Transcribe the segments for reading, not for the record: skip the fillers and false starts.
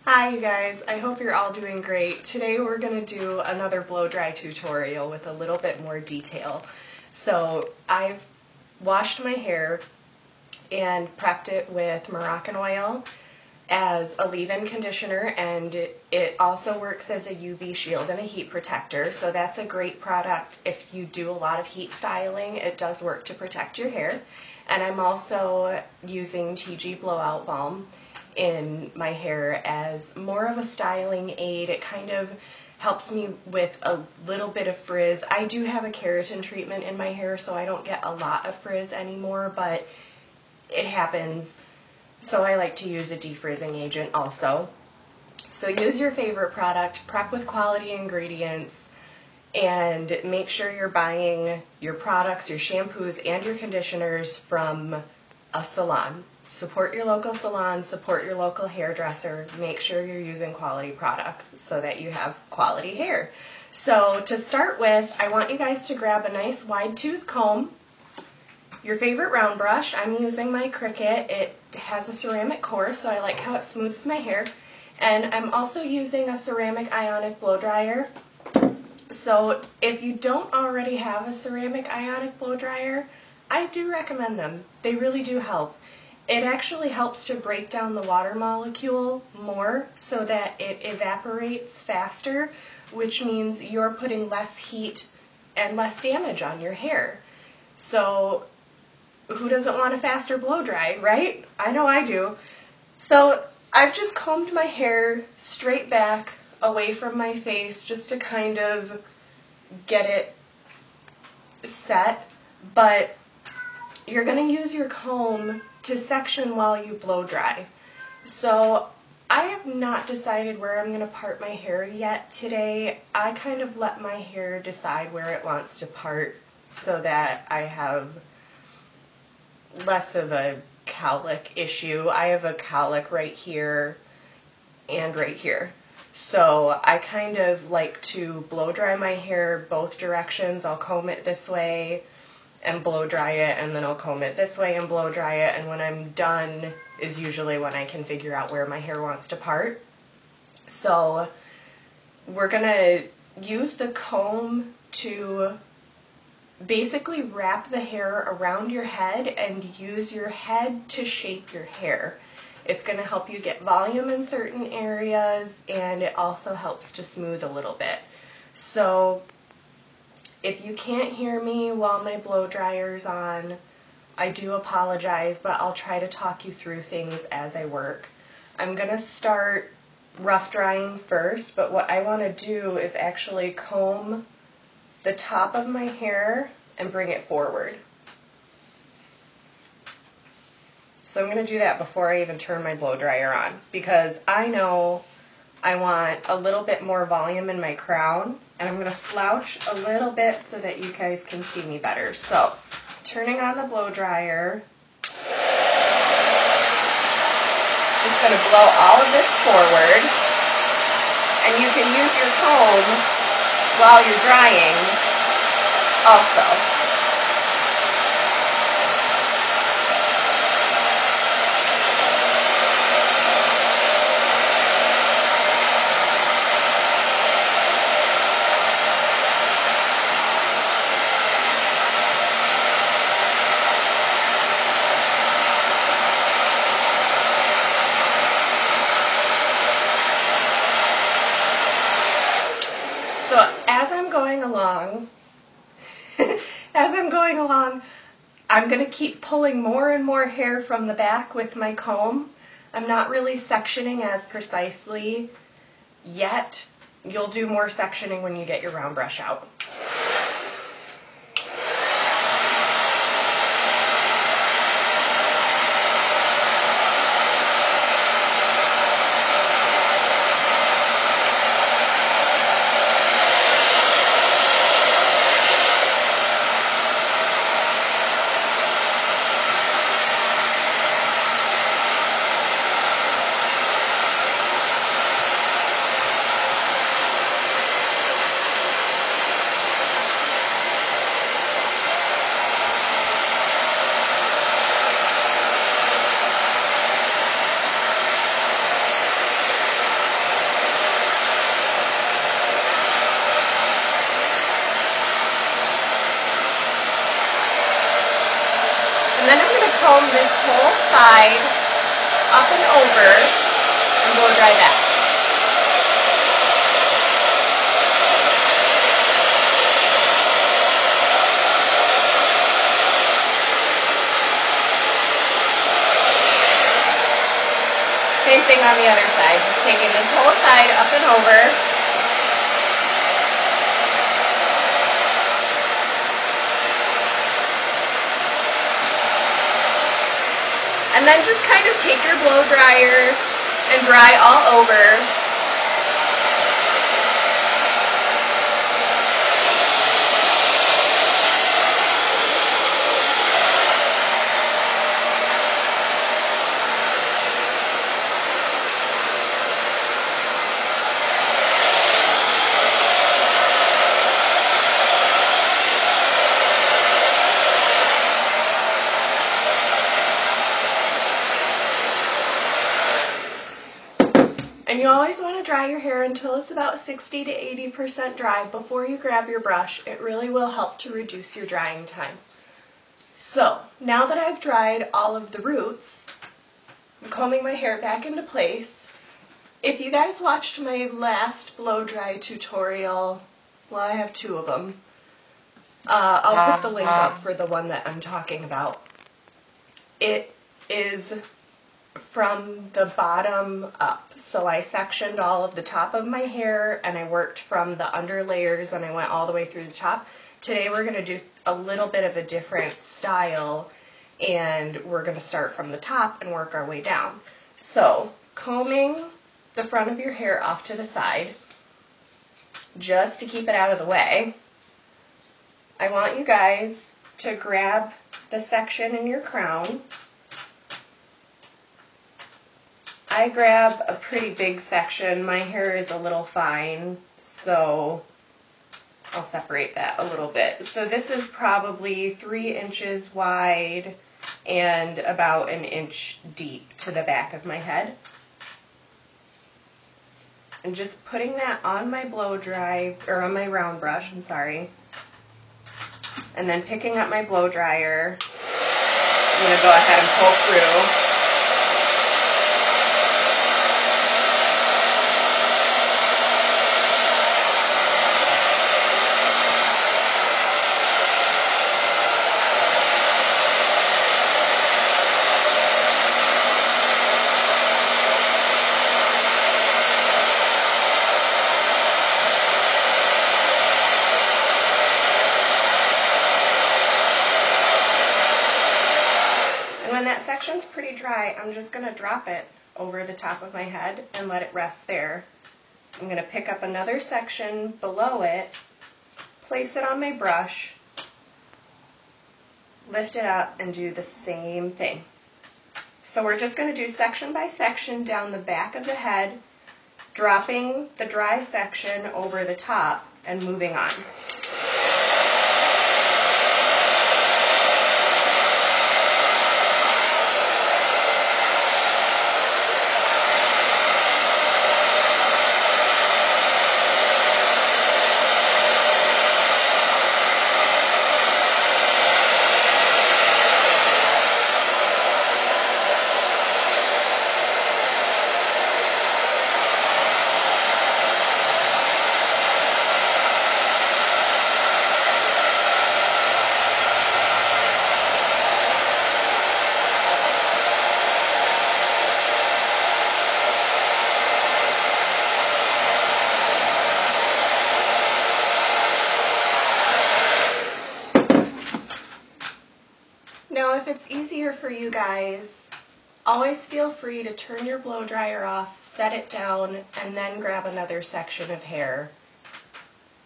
Hi you guys, I hope you're all doing great. Today we're going to do another blow dry tutorial with a little bit more detail. So I've washed my hair and prepped it with Moroccan oil as a leave-in conditioner, and it also works as a UV shield and a heat protector. So that's a great product if you do a lot of heat styling. It does work to protect your hair. And I'm also using TG Blowout Balm in my hair as more of a styling aid. It kind of helps me with a little bit of frizz. I do have a keratin treatment in my hair, so I don't get a lot of frizz anymore, but it happens. So I like to use a defrizzing agent also. So use your favorite product, prep with quality ingredients, and make sure you're buying your products, your shampoos, and your conditioners from a salon. Support your local salon, support your local hairdresser. Make sure you're using quality products so that you have quality hair. So to start with, I want you guys to grab a nice wide tooth comb, your favorite round brush. I'm using my Cricut. It has a ceramic core, so I like how it smooths my hair. And I'm also using a ceramic ionic blow dryer. So if you don't already have a ceramic ionic blow dryer, I do recommend them. They really do help. It actually helps to break down the water molecule more so that it evaporates faster, which means you're putting less heat and less damage on your hair. So who doesn't want a faster blow dry, right? I know I do. So I've just combed my hair straight back away from my face just to kind of get it set, but you're going to use your comb to section while you blow dry. So I have not decided where I'm going to part my hair yet today. I kind of let my hair decide where it wants to part so that I have less of a cowlick issue. I have a cowlick right here and right here. So I kind of like to blow dry my hair both directions. I'll comb it this way and blow dry it, and then I'll comb it this way and blow dry it, and when I'm done is usually when I can figure out where my hair wants to part. So we're going to use the comb to basically wrap the hair around your head and use your head to shape your hair. It's going to help you get volume in certain areas, and it also helps to smooth a little bit. So if you can't hear me while my blow dryer's on, I do apologize, but I'll try to talk you through things as I work. I'm going to start rough drying first, but what I want to do is actually comb the top of my hair and bring it forward. So I'm going to do that before I even turn my blow dryer on, because I know I want a little bit more volume in my crown, and I'm going to slouch a little bit so that you guys can see me better. So turning on the blow dryer, just going to blow all of this forward, and you can use your comb while you're drying also. So as I'm going along, I'm going to keep pulling more and more hair from the back with my comb. I'm not really sectioning as precisely yet. You'll do more sectioning when you get your round brush out. side, up and over, and blow dry back. Same thing on the other side, just taking this whole side up and over. And then just kind of take your blow dryer and dry all over. And you always want to dry your hair until it's about 60 to 80% dry before you grab your brush. It really will help to reduce your drying time. So, now that I've dried all of the roots, I'm combing my hair back into place. If you guys watched my last blow dry tutorial, well, I have two of them. I'll put the link up for the one that I'm talking about. It is from the bottom up. So I sectioned all of the top of my hair and I worked from the under layers and I went all the way through the top. Today we're going to do a little bit of a different style and we're going to start from the top and work our way down. So combing the front of your hair off to the side just to keep it out of the way. I want you guys to grab the section in your crown. I grab a pretty big section. My hair is a little fine, so I'll separate that a little bit. So this is probably 3 inches wide and about 1 inch deep to the back of my head. And just putting that on my blow dry, or on my round brush, I'm sorry. And then picking up my blow dryer, I'm going to go ahead and pull through. When that section's pretty dry, I'm just going to drop it over the top of my head and let it rest there. I'm going to pick up another section below it, place it on my brush, lift it up, and do the same thing. So we're just going to do section by section down the back of the head, dropping the dry section over the top and moving on. Now, if it's easier for you guys, always feel free to turn your blow dryer off, set it down, and then grab another section of hair.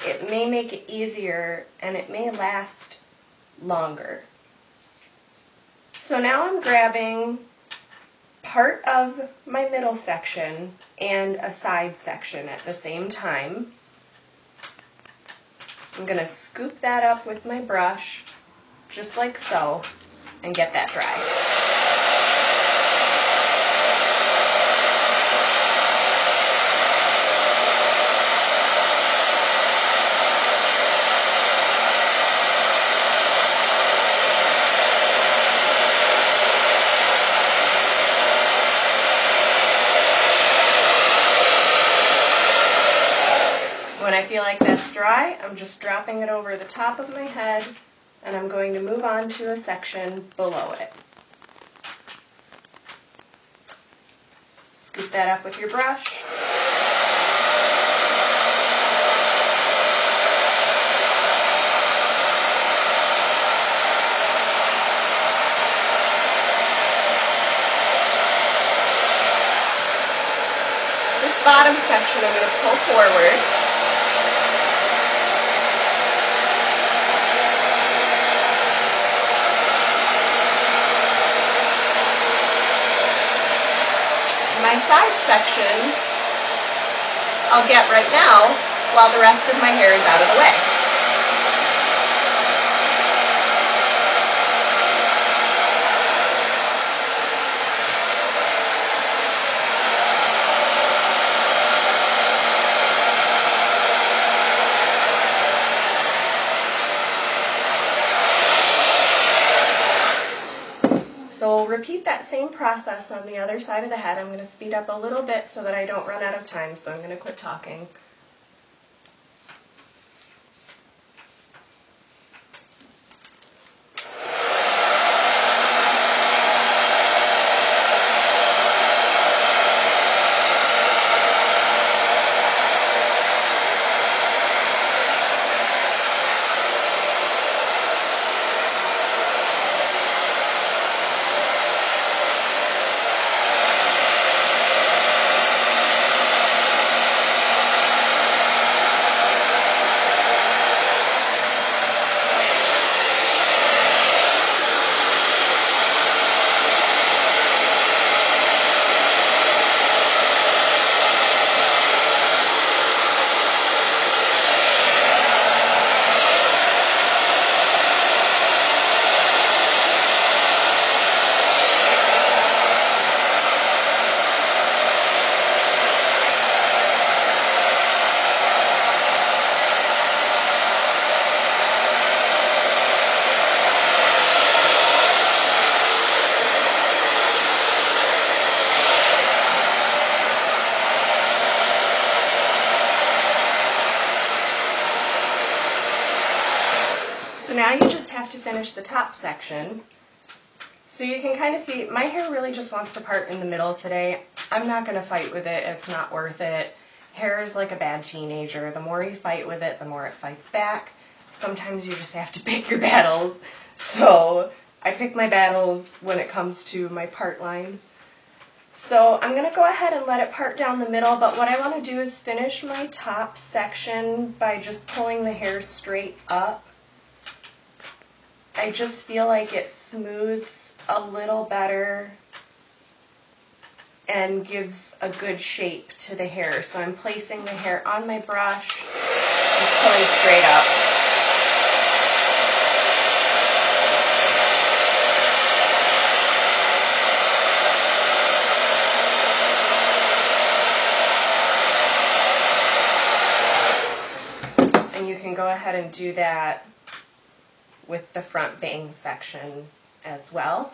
It may make it easier and it may last longer. So now I'm grabbing part of my middle section and a side section at the same time. I'm going to scoop that up with my brush, just like so, and get that dry. I feel like that's dry, I'm just dropping it over the top of my head, and I'm going to move on to a section below it. Scoop that up with your brush. Bottom section I'm going to pull forward. My side section I'll get right now while the rest of my hair is out of the way. So we'll repeat that same process on the other side of the head. I'm going to speed up a little bit so that I don't run out of time, so I'm going to quit talking. So now you just have to finish the top section. So you can kind of see, my hair really just wants to part in the middle today. I'm not going to fight with it. It's not worth it. Hair is like a bad teenager. The more you fight with it, the more it fights back. Sometimes you just have to pick your battles. So I pick my battles when it comes to my part line. So I'm going to go ahead and let it part down the middle, but what I want to do is finish my top section by just pulling the hair straight up. I just feel like it smooths a little better and gives a good shape to the hair. So I'm placing the hair on my brush and pulling straight up. And you can go ahead and do that with the front bang section as well.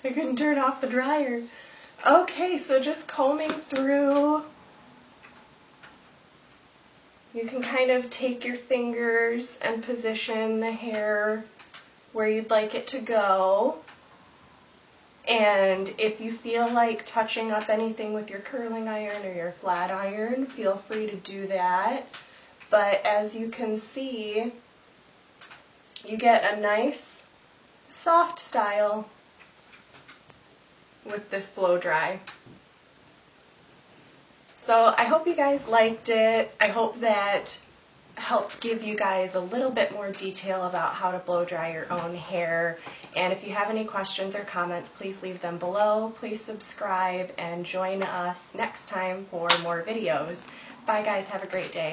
I couldn't turn off the dryer. Okay, so just combing through, you can kind of take your fingers and position the hair where you'd like it to go. And if you feel like touching up anything with your curling iron or your flat iron, feel free to do that. But as you can see, you get a nice soft style with this blow dry. So I hope you guys liked it. I hope that helped give you guys a little bit more detail about how to blow dry your own hair. And if you have any questions or comments, please leave them below. Please subscribe and join us next time for more videos. Bye guys, have a great day.